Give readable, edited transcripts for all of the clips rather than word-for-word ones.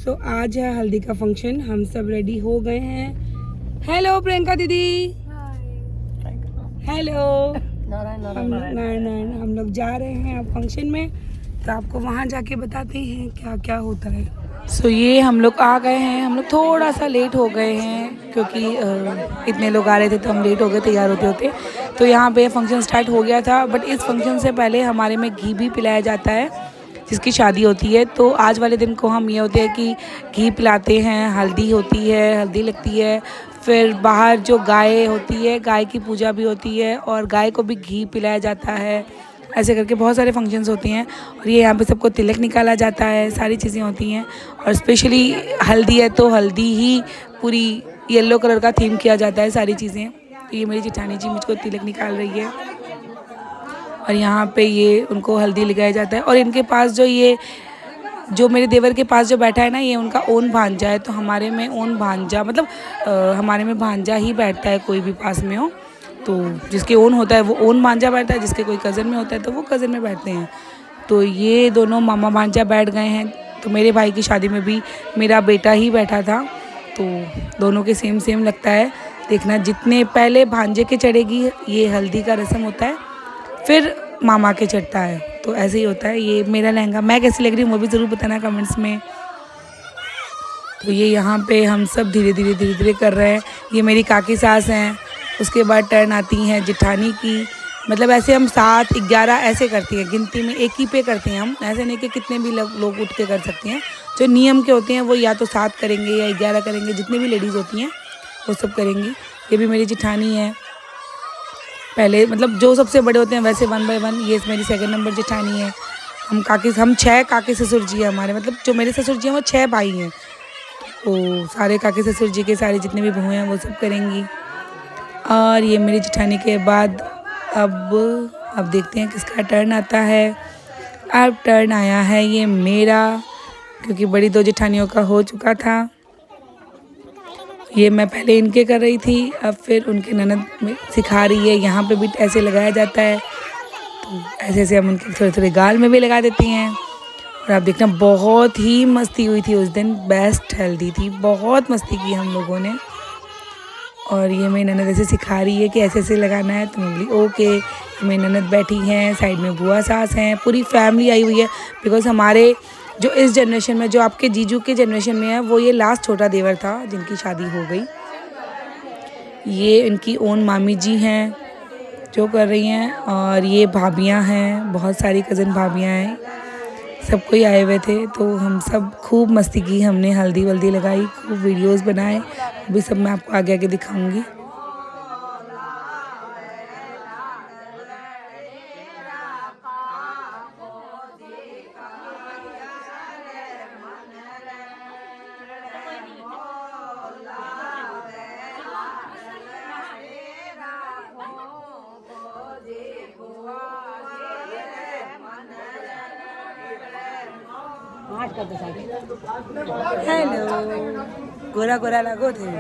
सो आज है हल्दी का फंक्शन, हम सब रेडी हो गए हैं। हेलो प्रियंका दीदी। हेलो। नारायण हम लोग जा रहे हैं अब फंक्शन में, तो आपको वहाँ जाके बताते हैं क्या क्या होता है। सो ये हम लोग आ गए हैं। हम लोग थोड़ा सा लेट हो गए हैं क्योंकि इतने लोग आ रहे थे तो हम लेट हो गए तैयार होते होते। तो यहाँ पे फंक्शन स्टार्ट हो गया था, बट इस फंक्शन से पहले हमारे में घी भी पिलाया जाता है जिसकी शादी होती है। तो आज वाले दिन को हम ये होते हैं कि घी पिलाते हैं, हल्दी होती है, हल्दी लगती है, फिर बाहर जो गाय होती है गाय की पूजा भी होती है और गाय को भी घी पिलाया जाता है। ऐसे करके बहुत सारे फंक्शंस होती हैं और ये यहाँ पे सबको तिलक निकाला जाता है, सारी चीज़ें होती हैं। और स्पेशली हल्दी है तो हल्दी ही पूरी येलो कलर का थीम किया जाता है सारी चीज़ें। तो ये मेरी जेठानी जी मुझको तिलक निकाल रही है और यहाँ पे ये उनको हल्दी लगाया जाता है। और इनके पास जो मेरे देवर के पास जो बैठा है ना, ये उनका ओन भांजा है। तो हमारे में ओन भांजा मतलब हमारे में भांजा ही बैठता है, कोई भी पास में हो तो जिसके ओन होता है वो ओन भांजा बैठता है, जिसके कोई कज़न में होता है तो वो कज़न में बैठते हैं। तो ये दोनों मामा भांजा बैठ गए हैं। तो मेरे भाई की शादी में भी मेरा बेटा ही बैठा था, तो दोनों के सेम सेम लगता है। देखना, जितने पहले भांजे के चढ़ेगी ये हल्दी का रस्म होता है, फिर मामा के चढ़ता है। तो ऐसे ही होता है। ये मेरा लहंगा मैं कैसी लग रही हूँ वो भी ज़रूर बताना कमेंट्स में। तो ये यहाँ पे हम सब धीरे धीरे कर रहे हैं। ये मेरी काकी सास हैं, उसके बाद टर्न आती हैं जेठानी की। मतलब ऐसे हम 7, 11 ऐसे करती हैं, गिनती में एक ही पे करते हैं हम। ऐसे नहीं कि कितने भी लोग उठ के कर सकते हैं। जो नियम के होते हैं वो या तो 7 करेंगे या 11 करेंगे, जितनी भी लेडीज़ होती हैं वो सब करेंगी। ये भी मेरी जेठानी है, पहले मतलब जो सबसे बड़े होते हैं वैसे 1 बाय 1। ये मेरी 2nd नंबर जेठानी है। हम 6 काके ससुर जी हैं हमारे, मतलब जो मेरे ससुर जी हैं वो 6 भाई हैं। तो सारे काके ससुर जी के सारे जितने भी बहू हैं वो सब करेंगी। और ये मेरी जेठानी के बाद अब देखते हैं किसका टर्न आता है। अब टर्न आया है ये मेरा, क्योंकि बड़ी 2 जेठानियों का हो चुका था। ये मैं पहले इनके कर रही थी, अब फिर उनके ननद में सिखा रही है। यहाँ पे भी ऐसे लगाया जाता है, तो ऐसे ऐसे हम उनके थोड़े थोड़े गाल में भी लगा देती हैं। और आप देखना, बहुत ही मस्ती हुई थी उस दिन, बेस्ट हल्दी थी, बहुत मस्ती की हम लोगों ने। और ये मेरी ननद ऐसे सिखा रही है कि ऐसे ऐसे लगाना है, तो मैं बोली ओके। मेरी ननद बैठी हैं, साइड में बुआ सास हैं, पूरी फैमिली आई हुई है। बिकॉज़ हमारे जो इस जनरेशन में, जो आपके जीजू के जनरेशन में है, वो ये लास्ट छोटा देवर था जिनकी शादी हो गई। ये इनकी ओन मामी जी हैं जो कर रही हैं, और ये भाभियां हैं, बहुत सारी कज़न भाभियां हैं, सब कोई आए हुए थे। तो हम सब खूब मस्ती की, हमने हल्दी वल्दी लगाई, खूब वीडियोस बनाए, अभी सब मैं आपको आगे आगे दिखाऊंगी। हेलो, गोरा गोरा लगो थे,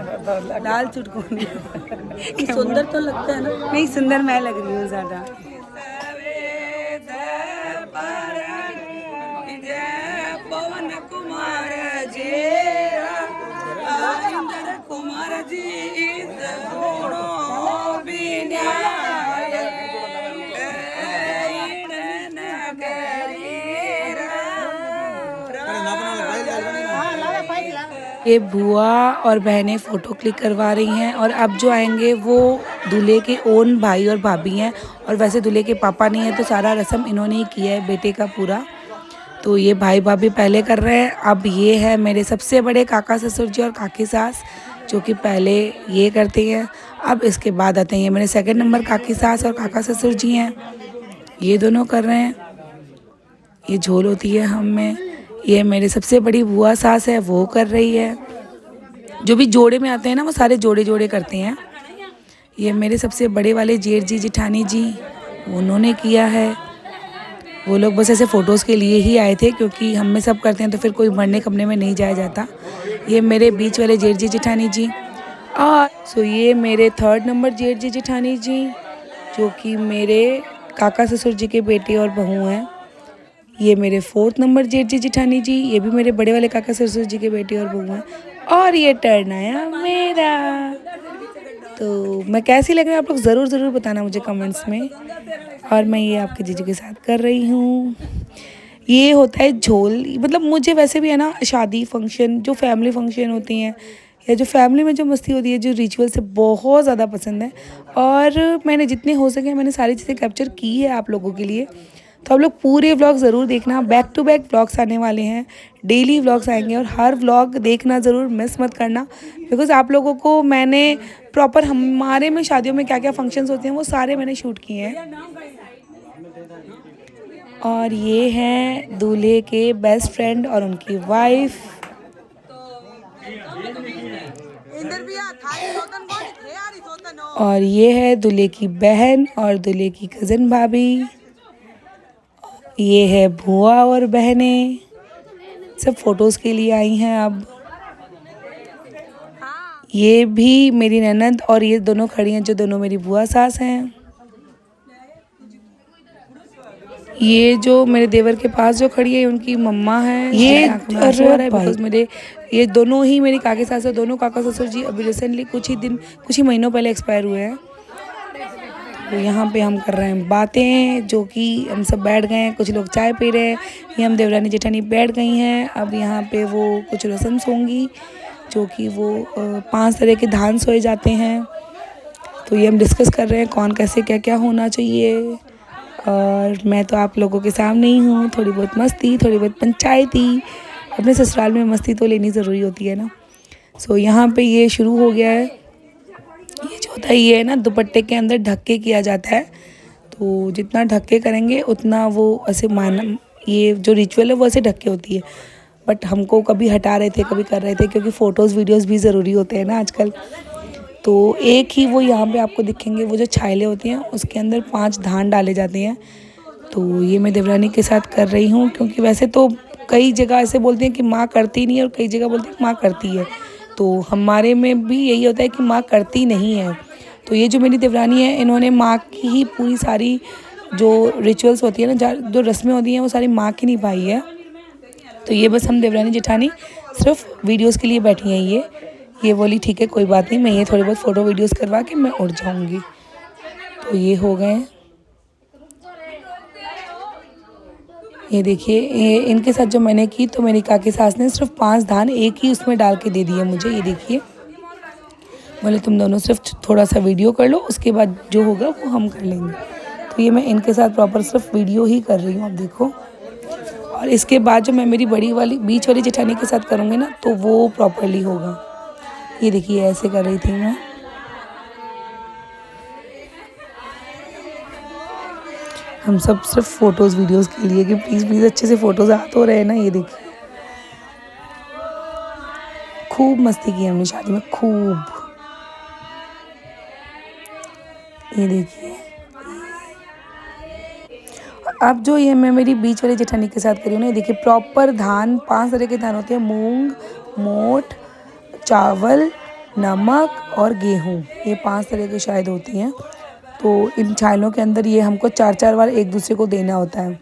लाल चुटकुन। सुंदर तो लगता है ना? नहीं, सुंदर मैं लग रही हूँ ज़्यादा। पवन कुमार जी, इंद्र कुमार जी, ये बुआ और बहनें फ़ोटो क्लिक करवा रही हैं। और अब जो आएंगे वो दूल्हे के ओन भाई और भाभी हैं, और वैसे दूल्हे के पापा नहीं है, तो सारा रस्म इन्होंने ही किया है बेटे का पूरा। तो ये भाई भाभी पहले कर रहे हैं। अब ये है मेरे सबसे बड़े काका ससुर जी और काकी सास, जो कि पहले ये करते हैं। अब इसके बाद आते हैं ये मेरे 2nd नंबर काकी सास और काका ससुर जी हैं, ये दोनों कर रहे हैं। ये झोल होती है हम में। ये मेरे सबसे बड़ी बुआ सास है, वो कर रही है। जो भी जोड़े में आते हैं ना, वो सारे जोड़े जोड़े करते हैं। ये मेरे सबसे बड़े वाले जेठ जी जेठानी जी, उन्होंने किया है। वो लोग बस ऐसे फ़ोटोज़ के लिए ही आए थे, क्योंकि हम में सब करते हैं तो फिर कोई मरने कमरे में नहीं जाया जाता। ये मेरे बीच वाले जेठ जी जेठानी जी। और ये मेरे 3rd नंबर जेठ जी जेठानी जी, जो कि मेरे काका ससुर जी के बेटे और बहू हैं। ये मेरे 4th नंबर जेठ जी जेठानी जी, ये भी मेरे बड़े वाले काका ससुर जी के बेटे और बहू हैं। और ये टर्न आया मेरा। तो मैं कैसी लग रही हूँ आप लोग ज़रूर बताना मुझे कमेंट्स में। और मैं ये आपके जीजू के साथ कर रही हूँ। ये होता है झोल, मतलब मुझे वैसे भी है ना शादी फंक्शन, जो फैमिली फंक्शन होती हैं या जो फैमिली में जो मस्ती होती है, जो रिचुअल से बहुत ज़्यादा पसंद है। और मैंने जितने हो सके मैंने सारी चीज़ें कैप्चर की है आप लोगों के लिए। तो आप लोग पूरे व्लॉग ज़रूर देखना, बैक टू बैक व्लॉग्स आने वाले हैं, डेली व्लॉग्स आएंगे और हर व्लॉग देखना ज़रूर, मिस मत करना। बिकॉज़ आप लोगों को मैंने प्रॉपर हमारे में शादियों में क्या क्या फंक्शंस होते हैं वो सारे मैंने शूट किए हैं। और ये हैं दूल्हे के बेस्ट फ्रेंड और उनकी वाइफ। और ये है दूल्हे की बहन और दूल्हे की कज़न भाभी। ये है बुआ और बहनें, सब फोटोज़ के लिए आई हैं अब। ये भी मेरी ननद और ये दोनों खड़ी हैं जो दोनों मेरी बुआ सास हैं। ये जो मेरे देवर के पास जो खड़ी है उनकी मम्मा है। ये बिकॉज मेरे ये दोनों ही मेरी काके सास, दोनों काका ससुर जी अभी रिसेंटली कुछ ही महीनों पहले एक्सपायर हुए हैं। तो यहाँ पे हम कर रहे हैं बातें, जो कि हम सब बैठ गए हैं, कुछ लोग चाय पी रहे हैं। ये हम देवरानी जेठानी बैठ गई हैं। अब यहाँ पे वो कुछ रस्म्स होंगी जो कि वो 5 तरह के धान सोए जाते हैं। तो ये हम डिस्कस कर रहे हैं कौन कैसे क्या क्या होना चाहिए। और मैं तो आप लोगों के सामने ही हूँ, थोड़ी बहुत मस्ती, थोड़ी बहुत पंचायती। अपने ससुराल में मस्ती तो लेनी ज़रूरी होती है ना। सो यहाँ पे ये शुरू हो गया है। ये जो होता है ये है ना दुपट्टे के अंदर ढक के किया जाता है। तो जितना ढक के करेंगे उतना वो ऐसे ये जो रिचुअल है वो ऐसे ढक के होती है। बट हमको कभी हटा रहे थे, कभी कर रहे थे, क्योंकि फ़ोटोज़ वीडियोज़ भी ज़रूरी होते हैं ना आजकल। तो एक ही वो यहाँ पे आपको दिखेंगे, वो जो छायले होती हैं उसके अंदर 5 धान डाले जाते हैं। तो ये मैं देवरानी के साथ कर रही हूँ, क्योंकि वैसे तो कई जगह ऐसे बोलते हैं कि माँ करती नहीं है और कई जगह बोलते हैं माँ करती है। तो हमारे में भी यही होता है कि माँ करती नहीं है। तो ये जो मेरी देवरानी है इन्होंने माँ की ही पूरी सारी जो रिचुअल्स होती है ना, जो रस्में होती हैं वो सारी माँ की निभाई है। तो ये बस हम देवरानी जेठानी सिर्फ वीडियोस के लिए बैठी हैं। ये बोली ठीक है कोई बात नहीं, मैं ये थोड़ी बहुत फ़ोटो वीडियोस करवा के मैं उड़ जाऊंगी। तो ये हो गए। ये देखिए, ये इनके साथ जो मैंने की तो मेरी काकी सास ने सिर्फ 5 धान एक ही उसमें डाल के दे दिए मुझे। ये देखिए, बोले तुम दोनों सिर्फ थोड़ा सा वीडियो कर लो, उसके बाद जो होगा वो हम कर लेंगे। तो ये मैं इनके साथ प्रॉपर सिर्फ वीडियो ही कर रही हूँ, अब देखो। और इसके बाद जो मैं मेरी बड़ी वाली बीच वाली जेठानी के साथ करूँगी ना तो वो प्रॉपरली होगा। ये देखिए ऐसे कर रही थी मैं। हम सब सिर्फ फ़ोटोज़ वीडियोज़ के लिए कि प्लीज़ अच्छे से फ़ोटोज़ आ तो रहे ना। ये देखिए खूब मस्ती की हमने शादी में, खूब। ये देखिए, अब जो ये मैं मेरी बीच वाली जेठानी के साथ करी हूँ ना, ये देखिए प्रॉपर धान 5 तरह के धान होते हैं, मूंग, मोठ, चावल, नमक और गेहूँ। ये 5 तरह की शायद होती हैं। तो इन छालों के अंदर ये हमको 4-4 बार एक दूसरे को देना होता है।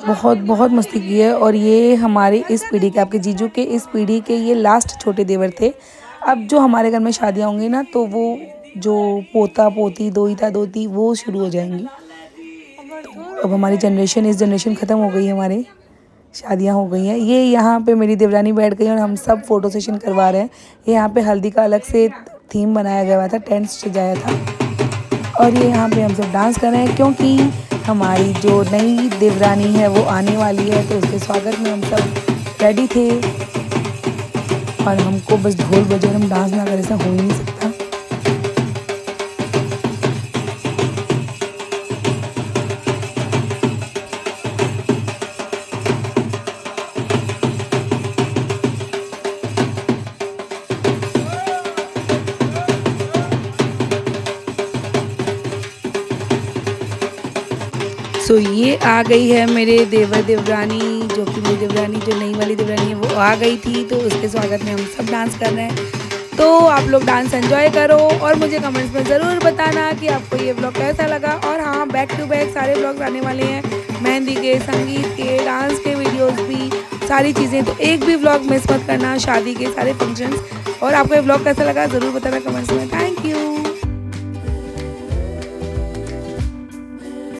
बहुत मस्ती की है। और ये हमारे इस पीढ़ी के, आपके जीजू के इस पीढ़ी के ये लास्ट छोटे देवर थे। अब जो हमारे घर में शादियाँ होंगी ना तो वो जो पोता पोती दोहिता दोती वो शुरू हो जाएंगी। तो अब हमारी जनरेशन, इस जनरेशन ख़त्म हो गई है, हमारी शादियाँ हो गई हैं। ये यहाँ पे मेरी देवरानी बैठ गई और हम सब फ़ोटो सेशन करवा रहे हैं। ये यहाँ पे हल्दी का अलग से थीम बनाया गया था, टेंट सजाया था। और ये यहाँ पे हम सब डांस कर रहे हैं, क्योंकि हमारी जो नई देवरानी है वो आने वाली है। तो उसके स्वागत में हम सब रेडी थे। और हमको बस ढोल बजे और हम डांस ना करें, ऐसा हो ही नहीं सकता। सो ये आ गई है मेरे देवर देवरानी, जो कि मेरी देवरानी जो नई वाली देवरानी है वो आ गई थी। तो उसके स्वागत में हम सब डांस कर रहे हैं। तो आप लोग डांस एंजॉय करो और मुझे कमेंट्स में ज़रूर बताना कि आपको ये व्लॉग कैसा लगा। और हाँ, बैक टू बैक सारे व्लॉग्स आने वाले हैं। मेहंदी के, संगीत के, डांस के वीडियोस भी, सारी चीज़ें। तो एक भी व्लॉग मिस मत करना, शादी के सारे फंक्शंस। और आपको ये व्लॉग कैसा लगा ज़रूर बताना कमेंट्स में। Thank you.